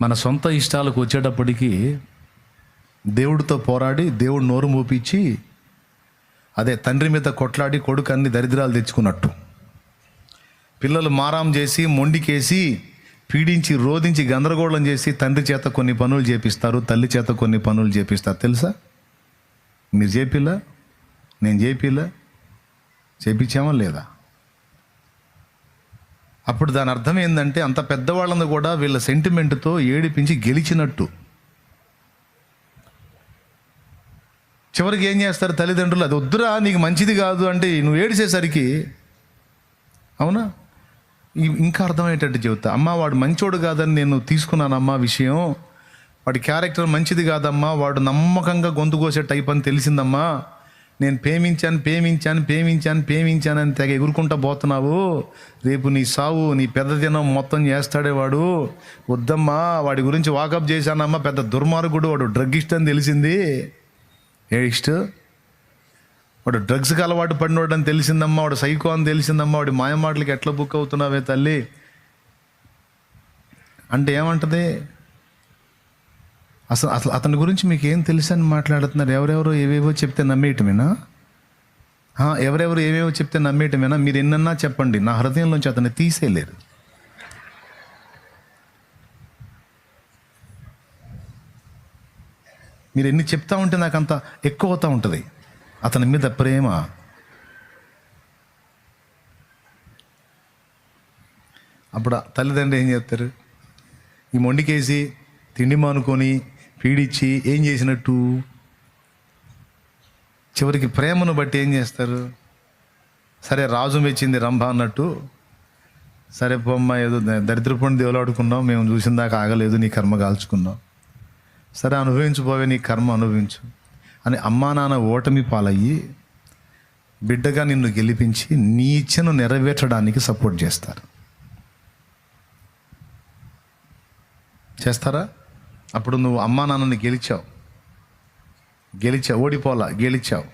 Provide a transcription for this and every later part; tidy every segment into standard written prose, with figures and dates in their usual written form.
మన సొంత ఇష్టాలకు వచ్చేటప్పటికి దేవుడితో పోరాడి దేవుడు నోరు మూపించి అదే తండ్రి మీద కొట్లాడి కొడుకు అన్ని దరిద్రాలు తెచ్చుకున్నట్టు పిల్లలు మారాం చేసి మొండికేసి పీడించి రోధించి గందరగోళం చేసి తండ్రి చేత కొన్ని పనులు చేపిస్తారు, తల్లి చేత కొన్ని పనులు చేపిస్తారు. తెలుసా? మీరు చేపిల్లా, నేను చేపించామా లేదా? అప్పుడు దాని అర్థం ఏంటంటే అంత పెద్దవాళ్ళని కూడా వీళ్ళ సెంటిమెంట్తో ఏడిపించి గెలిచినట్టు. చివరికి ఏం చేస్తారు తల్లిదండ్రులు? అది వద్దురా, నీకు మంచిది కాదు అంటే నువ్వు ఏడిసేసరికి, అవునా, ఇంకా అర్థమయ్యేటట్టు చెబుతా. అమ్మ వాడు మంచోడు కాదని నేను తీసుకున్నానమ్మా విషయం, వాడి క్యారెక్టర్ మంచిది కాదమ్మా, వాడు నమ్మకంగా గొంతు కోసే టైప్ అని తెలిసిందమ్మా, నేను ప్రేమించాను తెగ ఎగురుకుంటా పోతున్నావు, రేపు నీ సావు నీ పెద్ద దినం మొత్తం చేస్తాడే వాడు, వద్దమ్మా, వాడి గురించి వాకప్ చేశానమ్మా, పెద్ద దుర్మార్గుడు, వాడు డ్రగ్గిస్ట్ అని తెలిసింది. ఏడిస్ట్, వాడు డ్రగ్స్కి అలవాటు పడినోడు అని తెలిసిందమ్మా, వాడు సైకో అని తెలిసిందమ్మా, వాడి మాయమాటలకి ఎట్లా బుక్ అవుతున్నావే తల్లి అంటే ఏమంటది? అసలు అతని గురించి మీకు ఏం తెలుసు అని మాట్లాడుతున్నారు. ఎవరెవరో ఏవేవో చెప్తే నమ్మేయటమేనా? ఎవరెవరు ఏవేవో చెప్తే నమ్మేయటమేనా? మీరు ఎన్నన్నా చెప్పండి, నా హృదయంలోంచి అతన్ని తీసేయలేరు. మీరు ఎన్ని చెప్తా ఉంటే నాకు అంత ఎక్కువ అవుతూ ఉంటుంది అతని మీద ప్రేమ. అప్పుడు తల్లిదండ్రులు ఏం చేస్తారు? ఈ మొండికేసి తిండి మానుకొని పీడిచ్చి ఏం చేసినట్టు? చివరికి ప్రేమను బట్టి ఏం చేస్తారు? సరే రాజు మెచ్చింది రంభ అన్నట్టు, సరే పొమ్మ ఏదో దరిద్రపండి దేవులాడుకున్నాం, మేము చూసిన దాకా ఆగలేదు, నీ కర్మ కాల్చుకున్నాం, సరే అనుభవించుపోవే, నీ కర్మ అనుభవించు అని అమ్మా నాన్న ఓటమి పాలయ్యి బిడ్డగా నిన్ను గెలిపించి నీ ఇచ్చను నెరవేర్చడానికి సపోర్ట్ చేస్తారా? అప్పుడు నువ్వు అమ్మా నాన్నని గెలిచావు, ఓడిపోలా, గెలిచావు,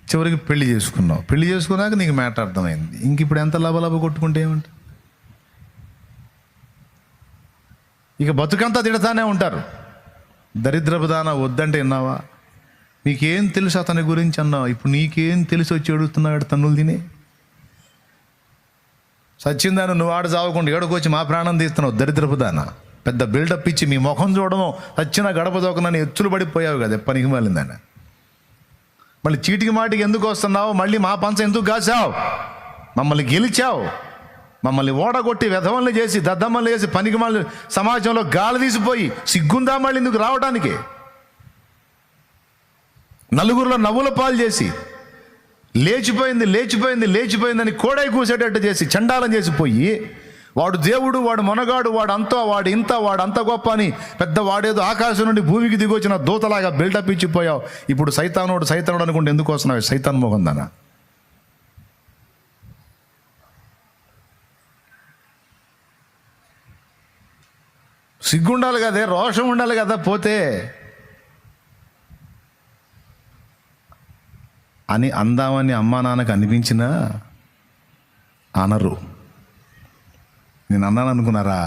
చివరికి పెళ్లి చేసుకున్నాక నీకు మ్యాటర్ అర్థమైంది. ఇంక ఇప్పుడు ఎంత లాభ కొట్టుకుంటే ఏమంట? ఇక బతుకంతా తిడతానే ఉంటారు. దరిద్రపు దాన వద్దంటే విన్నావా? నీకేం తెలుసు అతని గురించి అన్నావు, ఇప్పుడు నీకేం తెలిసి వచ్చి అడుగుతున్నాడు తన్నులు తిని. సచ్చిందాను నువ్వు ఆడ చావకుండా ఏడుకొచ్చి మా ప్రాణం తీస్తున్నావు దరిద్రపు దాన. పెద్ద బిల్డప్ ఇచ్చి మీ ముఖం చూడడం, సచ్చిన గడప దోకనని ఎచ్చులు పడిపోయావు కదా పనికి మాలిందాన. మళ్ళీ చీటికి మాటికి ఎందుకు వస్తున్నావు? మళ్ళీ మా పంచ ఎందుకు కాసావు? మమ్మల్ని గెలిచావు, మమ్మల్ని ఓడగొట్టి వెధవల్ని చేసి దద్దమ్మల్ని చేసి పనికి మళ్ళీ సమాజంలో గాలి తీసిపోయి సిగ్గుందా మళ్ళీ ఎందుకు రావడానికి? నలుగురిలో నవ్వుల పాలు చేసి లేచిపోయిందని కోడై కూసేటట్టు చేసి చండాలం చేసిపోయి, వాడు దేవుడు, వాడు మొనగాడు, వాడు అంతా, వాడు ఇంత, వాడు అంత గొప్ప అని పెద్ద వాడేదో ఆకాశం నుండి భూమికి దిగొచ్చిన దూతలాగా బిల్డప్ ఇచ్చిపోయావు. ఇప్పుడు సైతానుడు అనుకుంటే ఎందుకు వస్తున్నావు? సైతాన్ మోహందానా? సిగ్గుండాలి కదే, రోషం ఉండాలి కదా. పోతే అని అందామని అమ్మా నాన్నకు అనిపించినా అనరు. నేను అన్నాను అనుకున్నారా?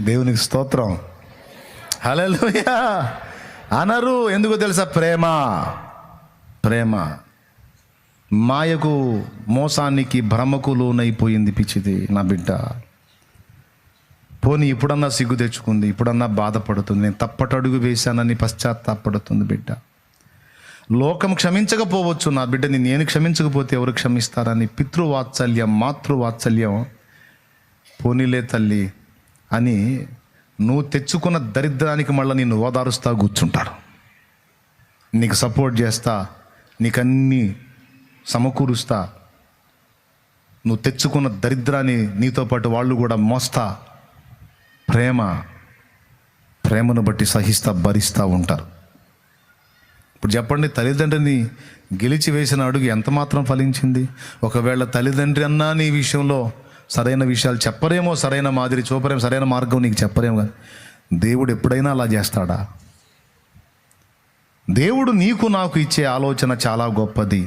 దేవునికి స్తోత్రం, హల్లెలూయా. అనరు. ఎందుకో తెలుసా? ప్రేమ మాయకు, మోసానికి, భ్రమకు లోనైపోయింది పిచ్చిది నా బిడ్డ. పోనీ ఇప్పుడన్నా సిగ్గు తెచ్చుకుంది, ఇప్పుడన్నా బాధపడుతుంది, నేను తప్పటడుగు వేశానని పశ్చాత్తాపడుతుంది బిడ్డ. లోకం క్షమించకపోవచ్చు నా బిడ్డని, నేను క్షమించకపోతే ఎవరు క్షమిస్తారని పితృవాత్సల్యం, మాతృవాత్సల్యం, పోనీలే తల్లి అని నువ్వు తెచ్చుకున్న దరిద్రానికి మళ్ళీ నిన్ను ఓదారుస్తా కూర్చుంటారు, నీకు సపోర్ట్ చేస్తా, నీకన్నీ సమకూరుస్తా, నువ్వు తెచ్చుకున్న దరిద్రాన్ని నీతో పాటు వాళ్ళు కూడా మోస్తా. ప్రేమను బట్టి సహిస్తా, భరిస్తూ ఉంటారు. ఇప్పుడు చెప్పండి, తల్లిదండ్రిని గెలిచి వేసిన అడుగు ఎంత మాత్రం ఫలించింది? ఒకవేళ తల్లిదండ్రి అన్నా నీ విషయంలో సరైన విషయాలు చెప్పరేమో, సరైన మాదిరి చూపరేమో, సరైన మార్గం నీకు చెప్పరేమో, కానీ దేవుడు ఎప్పుడైనా అలా చేస్తాడా? దేవుడు నీకు నాకు ఇచ్చే ఆలోచన చాలా గొప్పది.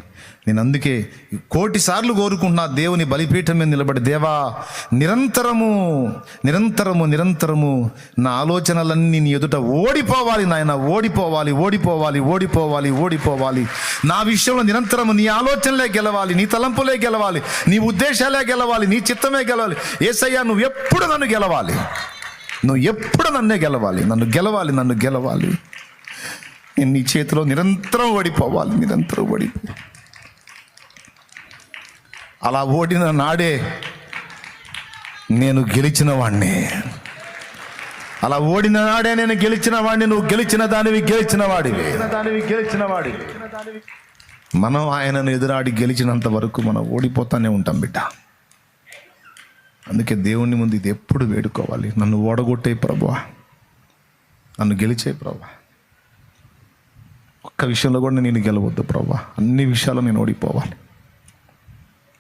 నేను అందుకే 1,000,000 సార్లు కోరుకుంటున్నా, దేవుని బలిపీఠం మీద నిలబడి, దేవా నిరంతరము నిరంతరము నిరంతరము నా ఆలోచనలన్నీ నీ ఎదుట ఓడిపోవాలి నాయన, ఓడిపోవాలి ఓడిపోవాలి ఓడిపోవాలి ఓడిపోవాలి. నా విషయంలో నిరంతరము నీ ఆలోచనలే గెలవాలి, నీ తలంపులే గెలవాలి, నీ ఉద్దేశాలే గెలవాలి, నీ చిత్తమే గెలవాలి. యేసయ్యా నువ్వు ఎప్పుడు నన్ను గెలవాలి, నువ్వు ఎప్పుడు నన్నే గెలవాలి, నన్ను గెలవాలి, నన్ను గెలవాలి. నేను నీ చేతిలో నిరంతరం ఓడిపోవాలి, నిరంతరం ఓడిపో. అలా ఓడిన నాడే నేను గెలిచిన వాడిని, అలా ఓడిన నాడే నేను గెలిచిన వాడిని. నువ్వు గెలిచిన దానివి, గెలిచిన వాడివి, గెలిచిన వాడివి. మనం ఆయనను ఎదురాడి గెలిచినంత వరకు మనం ఓడిపోతానే ఉంటాం బిడ్డ. అందుకే దేవుని ముందు ఇది ఎప్పుడు వేడుకోవాలి, నన్ను ఓడగొట్టే ప్రభువా, నన్ను గెలిచే ప్రభువా. ఒక్క విషయంలో కూడా నేను గెలవద్దు ప్రభువా, అన్ని విషయాల్లో నేను ఓడిపోవాలి,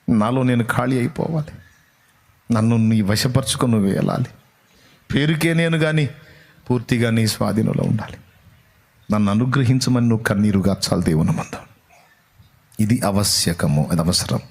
నాలో నేను ఖాళీ అయిపోవాలి. నన్ను నీ వశపరుచుకొని నువ్వు వెళ్ళాలి. పేరుకే నేను కానీ పూర్తిగా నీ స్వాధీనంలో ఉండాలి. నన్ను అనుగ్రహించమని నువ్వు కన్నీరు గార్చాలి దేవుని మందం. ఇది ఆవశ్యకము, అది అవసరం.